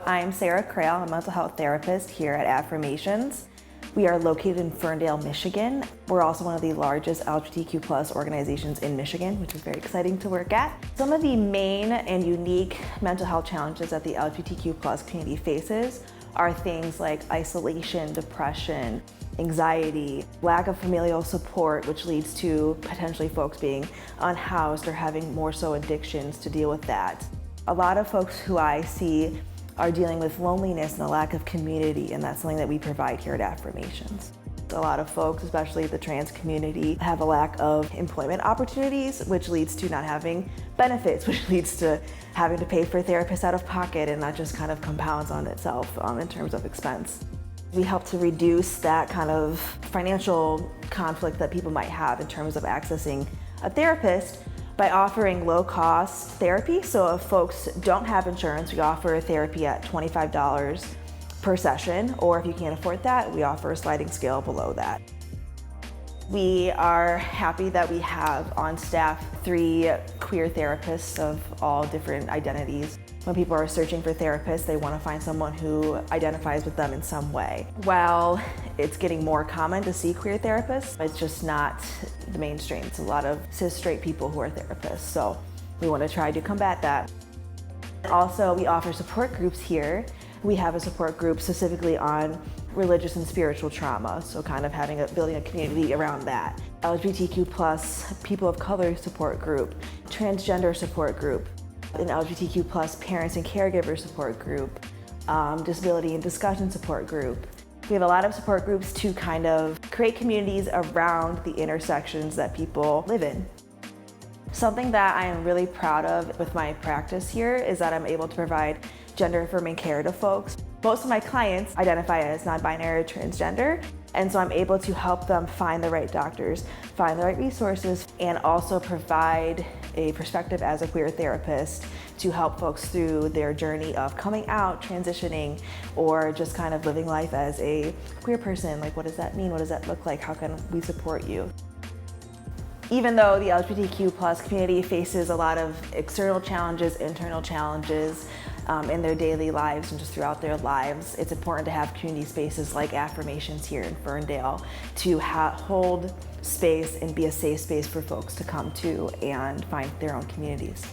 I'm Sarah Crail, I'm a mental health therapist here at Affirmations. We are located in Ferndale, Michigan. We're also one of the largest LGBTQ plus organizations in Michigan, which is very exciting to work at. Some of the main and unique mental health challenges that the LGBTQ plus community faces are things like isolation, depression, anxiety, lack of familial support, which leads to potentially folks being unhoused or having more so addictions to deal with that. A lot of folks who I see are dealing with loneliness and a lack of community, and that's something that we provide here at Affirmations. A lot of folks, especially the trans community, have a lack of employment opportunities, which leads to not having benefits, which leads to having to pay for therapists out of pocket, and that just kind of compounds on itself in terms of expense. We help to reduce that kind of financial conflict that people might have in terms of accessing a therapist by offering low-cost therapy. So if folks don't have insurance, we offer therapy at $25 per session, or if you can't afford that, we offer a sliding scale below that. We are happy that we have on staff 3 queer therapists of all different identities. When people are searching for therapists, they want to find someone who identifies with them in some way. While it's getting more common to see queer therapists, it's just not the mainstream. It's a lot of cis straight people who are therapists, so we want to try to combat that. Also, we offer support groups here. We have a support group specifically on religious and spiritual trauma, so kind of building a community around that. LGBTQ plus people of color support group, transgender support group, an LGBTQ plus parents and caregiver support group, disability and discussion support group. We have a lot of support groups to kind of create communities around the intersections that people live in. Something that I am really proud of with my practice here is that I'm able to provide gender affirming care to folks. Most of my clients identify as non-binary or transgender, and so I'm able to help them find the right doctors, find the right resources, and also provide a perspective as a queer therapist to help folks through their journey of coming out, transitioning, or just kind of living life as a queer person. Like, what does that mean? What does that look like? How can we support you? Even though the LGBTQ plus community faces a lot of external challenges, internal challenges in their daily lives and just throughout their lives, it's important to have community spaces like Affirmations here in Ferndale to hold space and be a safe space for folks to come to and find their own communities.